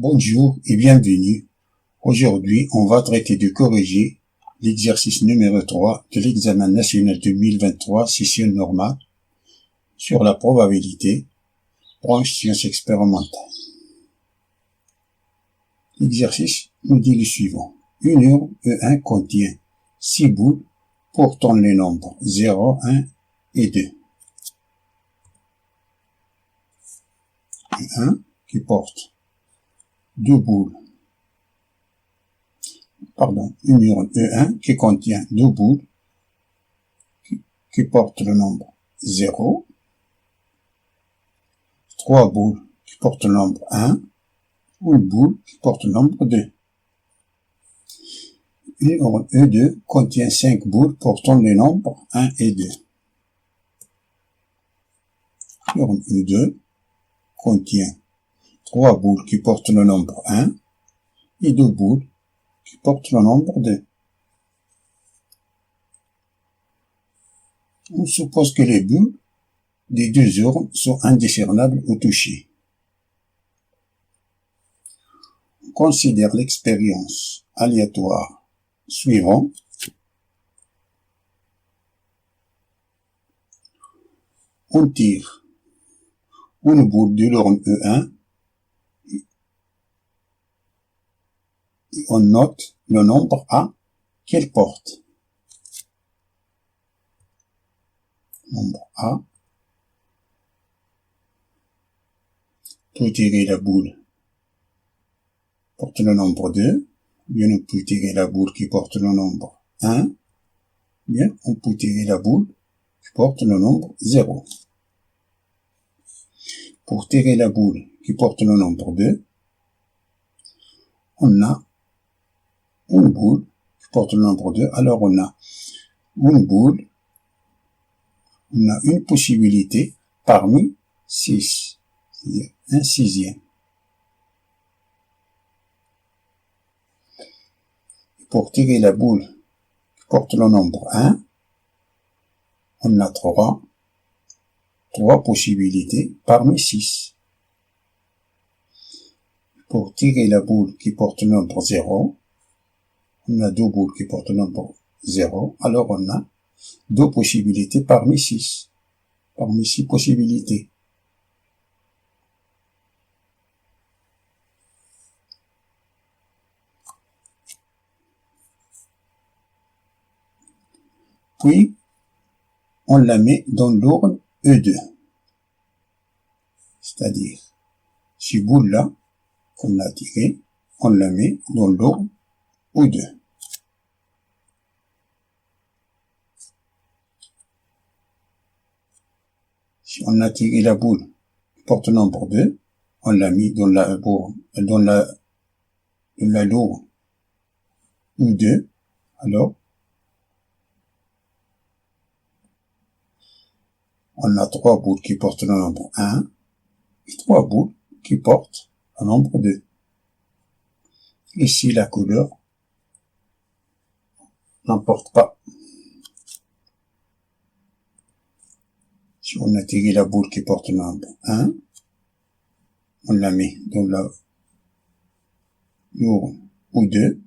Bonjour et bienvenue. Aujourd'hui, on va traiter de corriger l'exercice numéro 3 de l'examen national 2023, session normale, sur la probabilité, branche sciences expérimentales. L'exercice nous dit le suivant. Une urne E1 contient 6 boules portant les nombres 0, 1 et 2. E1 qui porte une urne E1 qui contient 2 boules qui portent le nombre 0, 3 boules qui portent le nombre 1, ou une boule qui porte le nombre 2. Une urne E2 contient 5 boules portant les nombres 1 et 2. L'urne E2 contient 3 boules qui portent le nombre 1 et 2 boules qui portent le nombre 2. On suppose que les boules des deux urnes sont indiscernables au toucher. On considère l'expérience aléatoire suivante. On tire une boule de l'urne E1 et on note le nombre A qu'elle porte. Nombre A. On peut tirer la boule porte le nombre 2. Bien, on peut tirer la boule qui porte le nombre 1. Bien, on peut tirer la boule qui porte le nombre 0. Pour tirer la boule qui porte le nombre 2, on a une boule qui porte le nombre 2. Alors, on a une boule, on a une possibilité parmi 6, c'est-à-dire un sixième. Pour tirer la boule qui porte le nombre 1, on a 3 possibilités parmi 6. Pour tirer la boule qui porte le nombre 0, on a 2 boules qui portent le nombre 0, alors on a 2 possibilités parmi 6. Parmi 6 possibilités. Puis, on la met dans l'urne E2. C'est-à-dire, ces boules-là, qu'on a tirées, on la met dans l'urne E2. Si on a tiré la boule qui porte le nombre 2, on l'a mis dans la bourne, dans la l'urne E2, alors, on a 3 boules qui portent le nombre 1 et 3 boules qui portent le nombre 2. Ici, la couleur n'importe pas. Si on a tiré la boule qui porte le nombre 1, on la met dans la l'urne E2.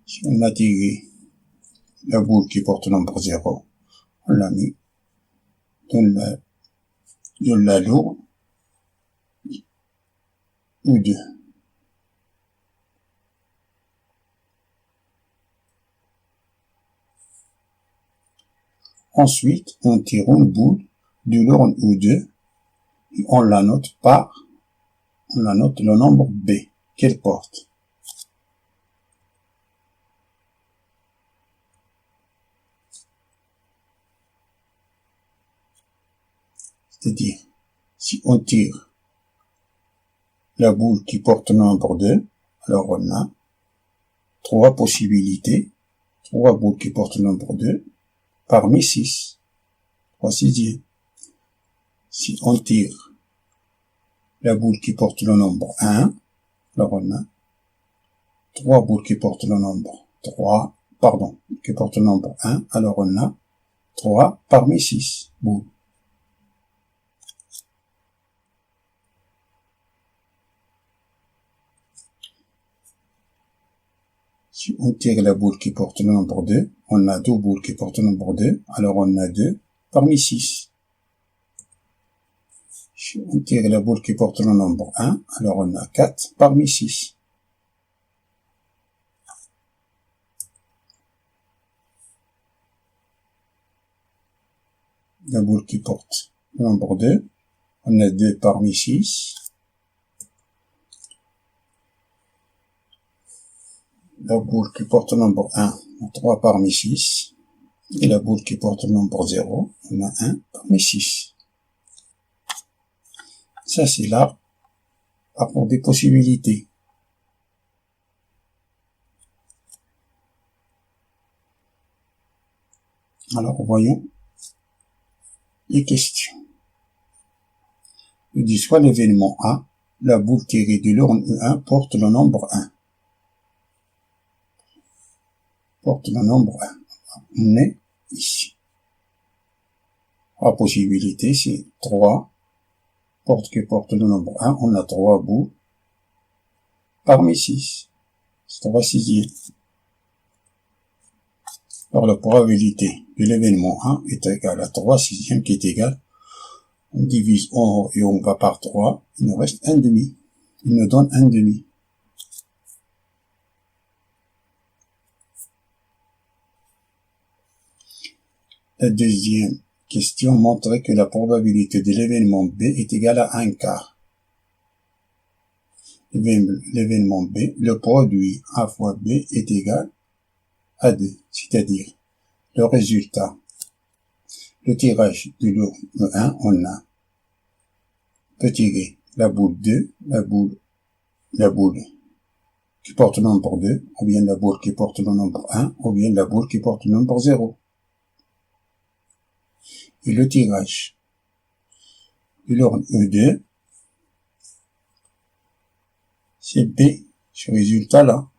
Si on a tiré la boule qui porte le nombre 0, on l'a mis dans la l'urne E2. Ensuite, on tire une boule de l'urne E2 et on la note le nombre B qu'elle porte. C'est-à-dire, si on tire la boule qui porte le nombre 2, alors on a 3 possibilités, 3 boules qui portent le nombre 2, parmi 6, 3 sixièmes. Si on tire la boule qui porte le nombre 1, alors on a 3 boules qui portent le nombre 1, alors on a 3 parmi 6 boules. Si on tire la boule qui porte le nombre 2, on a deux boules qui portent le nombre 2, alors on a 2 parmi 6. Si on tire la boule qui porte le nombre 1, alors on a 4 parmi 6. La boule qui porte le nombre 2, on a 2 parmi 6. La boule qui porte le nombre 1, on a 3 parmi 6. Et la boule qui porte le nombre 0, on a 1 parmi 6. Ça, c'est là, rapport des possibilités. Alors, voyons les questions. Il dit soit l'événement A, la boule tirée de l'urne E1 porte le nombre 1. Porte le nombre 1. On est ici. La possibilité, c'est 3. Porte qui porte le nombre 1, on a 3 boules parmi 6. C'est 3 sixièmes. Alors la probabilité de l'événement 1 est égale à 3 sixièmes qui est égal. On divise en haut et en bas par 3, il nous reste 1 demi. Il nous donne 1 demi. La deuxième question montrait que la probabilité de l'événement B est égale à 1 quart. L'événement B, le produit A fois B est égal à 2, c'est-à-dire le résultat, le tirage de l'urne 1, on a peut tirer la boule 2, la boule qui porte le nombre 2, ou bien la boule qui porte le nombre 1, ou bien la boule qui porte le nombre 0. Et le tirage de l'urne E2, c'est B, ce résultat-là.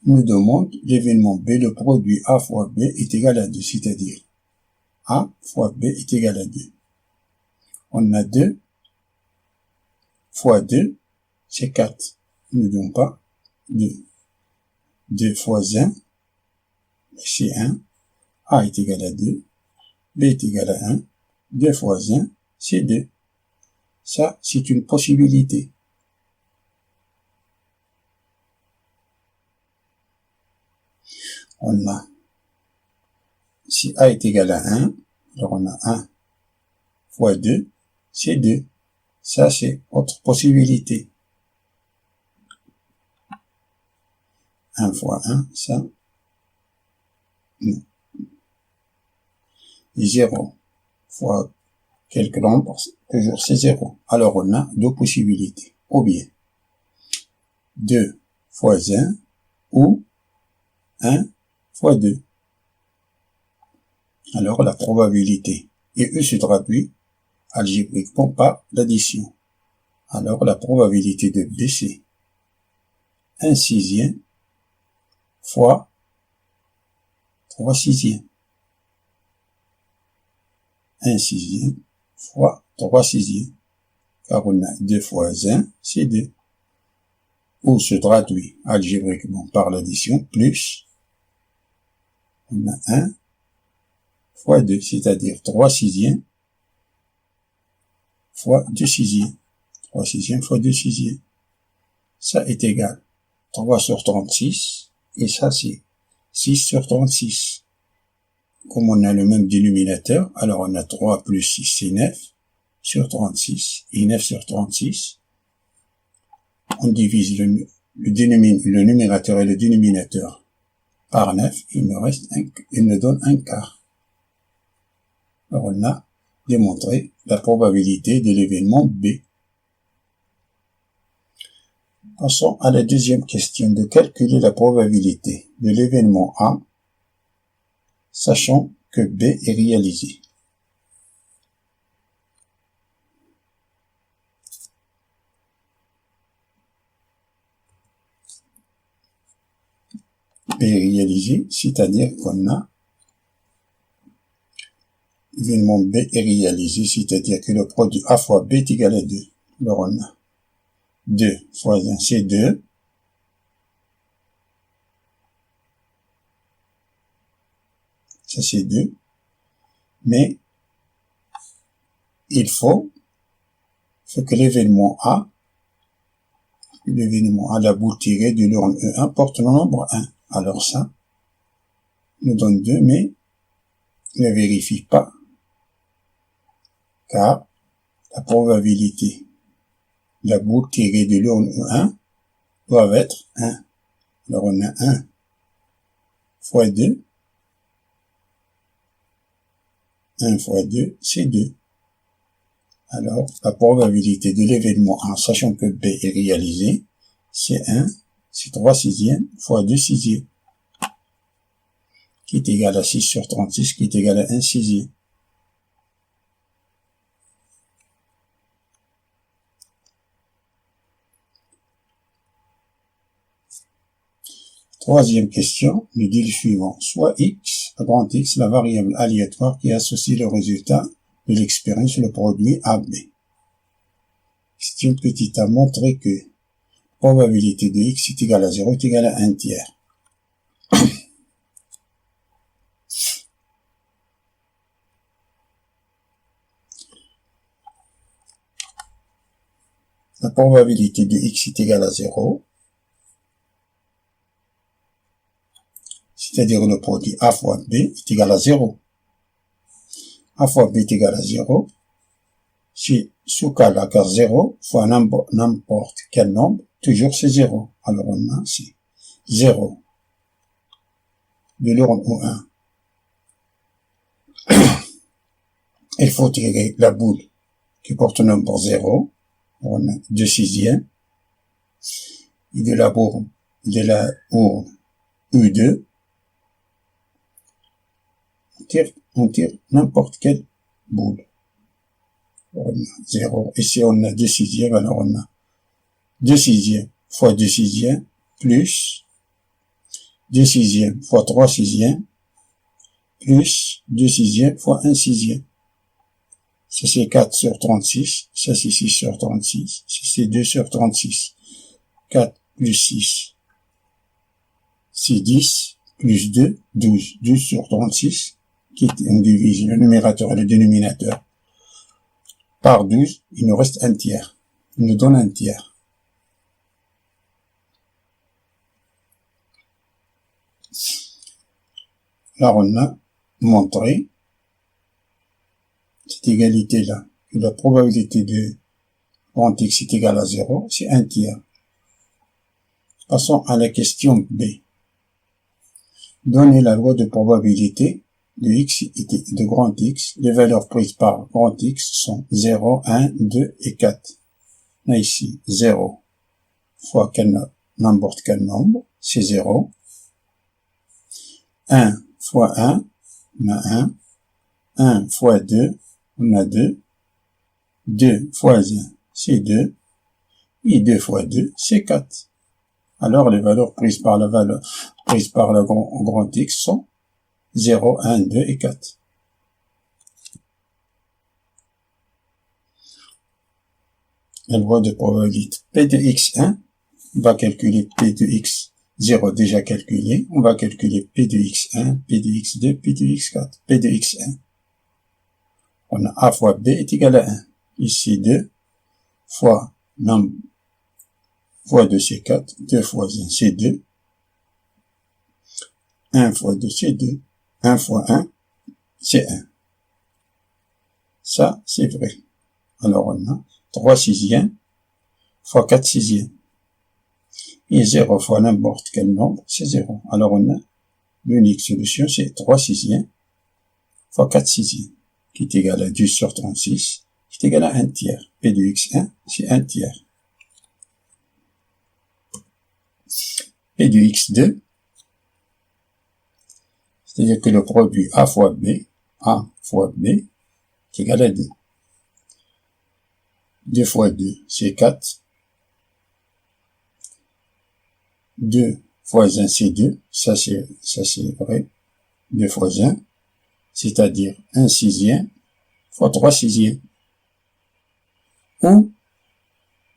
Il nous demande l'événement B, le produit A fois B est égal à 2, c'est-à-dire A fois B est égal à 2. On a 2 fois 2, c'est 4. Il ne donne pas 2. 2 fois 1, c'est 1. A est égal à 2. B est égal à 1. 2 fois 1, c'est 2. Ça, c'est une possibilité. On a, si A est égal à 1, alors on a 1 fois 2, c'est 2. Ça, c'est autre possibilité. 1 fois 1, ça, non. 0 fois quelque nombre, toujours c'est 0. Alors, on a deux possibilités. Ou bien 2 fois 1 ou 1 fois 2. Alors, la probabilité, et E se traduit algébriquement par l'addition. Alors, la probabilité de B, c'est 1 sixième fois 3 sixièmes. 1 sixième fois 3 sixièmes. Car on a 2 fois 1, c'est 2. Ou se traduit algébriquement par l'addition, plus, on a 1 fois 2, c'est-à-dire 3 sixièmes fois 2 sixièmes. 3 sixièmes fois 2 sixièmes. Ça est égal 3 sur 36, et ça c'est 6 sur 36. Comme on a le même dénominateur, alors on a 3 plus 6, c'est 9 sur 36, et 9 sur 36. On divise le numérateur et le dénominateur par 9, il nous donne 1 quart. Alors on a démontré la probabilité de l'événement B. Passons à la deuxième question de calculer la probabilité de l'événement A, sachant que B est réalisé. B est réalisé, c'est-à-dire qu'on a l'événement B est réalisé, c'est-à-dire que le produit A fois B est égal à 2. Alors on a 2 fois 1, c'est 2. ça c'est 2, mais il faut que l'événement A, la boule tirée de l'urne E1 porte le nombre 1. Alors ça nous donne 2, mais ne vérifie pas, car la probabilité de la boule tirée de l'urne E1 doit être 1. Alors on a 1 fois 2, 1 fois 2, c'est 2. Alors, la probabilité de l'événement A, sachant que B est réalisé, c'est 1, c'est 3 sixièmes fois 2 sixièmes, qui est égal à 6 sur 36, qui est égal à 1 sixième. Troisième question, nous dit le suivant. Soit x, grand X, la variable aléatoire qui associe le résultat de l'expérience, le produit AB. Question petit a montré que probabilité de x est égale à 0 est égale à 1 tiers. La probabilité de x est égale à 0, c'est-à-dire le produit A fois B est égal à 0. A fois B est égal à 0, si sous cas là, car 0 fois n'importe quel nombre, toujours c'est 0. Alors on a, c'est 0 de l'urne O1. Il faut tirer la boule qui porte le nombre 0. On a 2 sixièmes. Et de la bourne, U2. On tire n'importe quelle boule. On a 0. Ici, on a 2 sixièmes, alors on a 2 sixièmes fois 2 sixièmes, plus 2 sixièmes fois 3 sixièmes, plus 2 sixièmes fois 1 sixième. Ça c'est 4 sur 36, ça c'est 6 sur 36, ça c'est 2 sur 36. 4 plus 6, c'est 10, plus 2, 12. 12 sur 36, on divise le numérateur et le dénominateur par 12, il nous reste un tiers. Il nous donne un tiers. Là, on a montré cette égalité-là, que la probabilité de grand X est égale à 0, c'est un tiers. Passons à la question B. Donnez la loi de probabilité de x et de grand X. Les valeurs prises par grand X sont 0, 1, 2 et 4. On a ici 0 fois n'importe quel nombre, c'est 0. 1 fois 1, on a 1. 1 fois 2, on a 2. 2 fois 1, c'est 2. Et 2 fois 2, c'est 4. Alors, les valeurs prises par le grand X sont 0, 1, 2 et 4. La loi de probabilité P de x1, on va calculer P de x0 déjà calculé, on va calculer P de x1, P de x2, P de x4, P de x1. On a A fois B est égal à 1. Ici 2 fois 2 c'est 4, 2 fois 1 c'est 2, 1 fois 2 c'est 2, 1 fois 1 c'est 1. Ça c'est vrai. Alors on a 3 sixièmes fois 4 sixièmes. Et 0 fois n'importe quel nombre, c'est 0. Alors on a l'unique solution, c'est 3 sixièmes fois 4 sixièmes, qui est égal à 10 sur 36, qui est égal à 1 tiers. P de x1, c'est 1 tiers. P de x2, c'est-à-dire que le produit A fois B est égal à 2. 2 fois 2, c'est 4. 2 fois 1, c'est 2. Ça, c'est vrai. 2 fois 1, c'est-à-dire 1 sixième fois 3 sixièmes. Ou,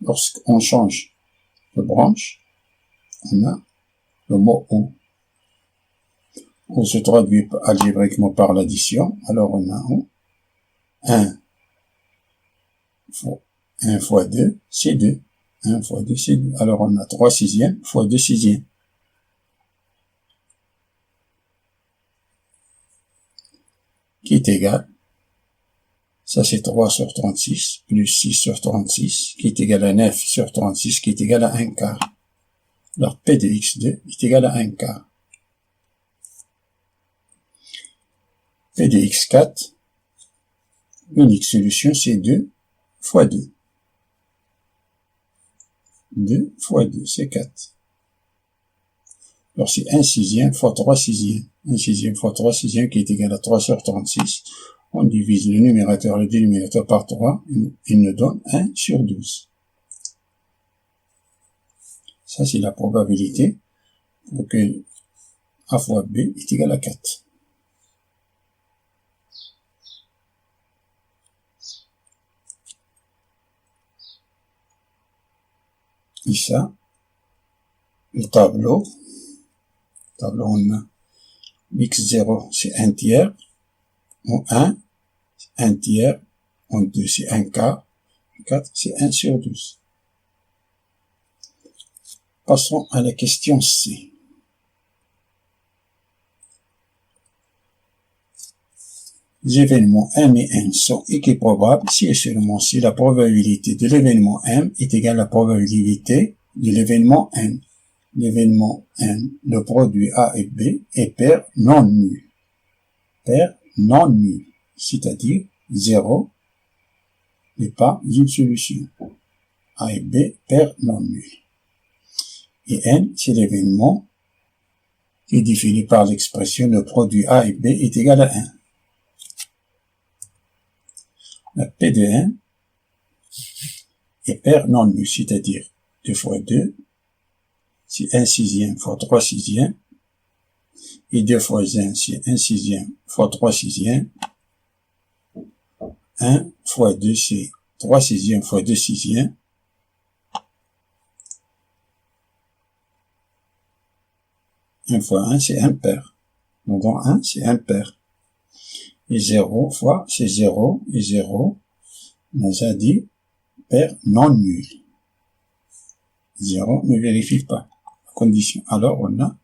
lorsqu'on change de branche, on a le mot ou. On se traduit algébriquement par l'addition. Alors on a 1 fois 2, c'est 2. 1 fois 2, c'est 2. Alors on a 3 sixièmes fois 2 sixièmes. Qui est égal, ça c'est 3 sur 36, plus 6 sur 36, qui est égal à 9 sur 36, qui est égal à 1 quart. Alors P de x2 est égal à 1 quart. P de x4, l'unique solution c'est 2 fois 2. 2 fois 2, c'est 4. Alors c'est 1 sixième fois 3 sixièmes. 1 sixième fois 3 sixièmes qui est égal à 3 sur 36. On divise le numérateur et le dénominateur par 3. Il nous donne 1 sur 12. Ça c'est la probabilité pour que A fois B est égal à 4. Et ça, le tableau on a x0 c'est 1 tiers, en 1, 1 tiers, en 2 c'est 1 quart, 4 c'est 1 sur 12. Passons à la question C. Les événements M et N sont équiprobables si et seulement si la probabilité de l'événement M est égale à la probabilité de l'événement N. L'événement N, le produit A et B est pair non nul. Pair non nul, c'est-à-dire 0 n'est pas une solution. A et B, pair non nul. Et N, c'est l'événement qui est défini par l'expression le produit A et B est égal à 1. La P de N est pair non nul, c'est-à-dire 2 fois 2, c'est 1 sixième fois 3 sixièmes, et 2 fois 1, c'est 1 sixième fois 3 sixièmes, 1 fois 2, c'est 3 sixièmes fois 2 sixièmes, 1 fois 1, c'est 1 pair. Donc 1, c'est 1 pair. Et 0 fois, c'est 0, et 0, on a dit pair non nul. 0 ne vérifie pas la condition. Alors on a,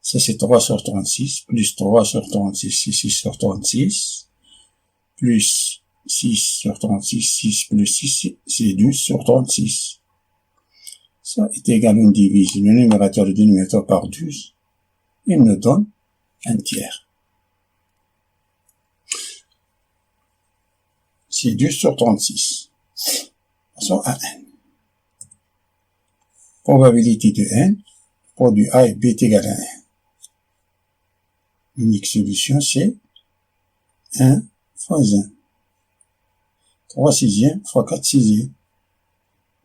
ça c'est 3 sur 36, plus 3 sur 36, c'est 6 sur 36, plus 6 sur 36, 6 plus 6, c'est 12 sur 36. Ça est égal, on divise le numérateur et le dénominateur par 12. Il nous donne 1 tiers. C'est 12 sur 36. Passons à N. Probabilité de N, produit A et B est égal à 1. L'unique solution, c'est 1 fois 1. 3 sixièmes fois 4 sixièmes,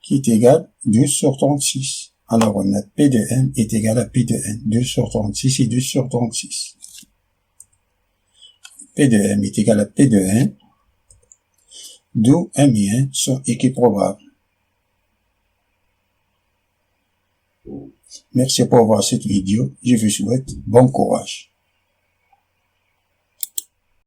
qui est égal à 12 sur 36. Alors, on a P de N est égal à P de N. 2 sur 36 et 2 sur 36. P de M est égal à P de N, d'où M et N sont équiprobables. Merci pour voir cette vidéo. Je vous souhaite bon courage.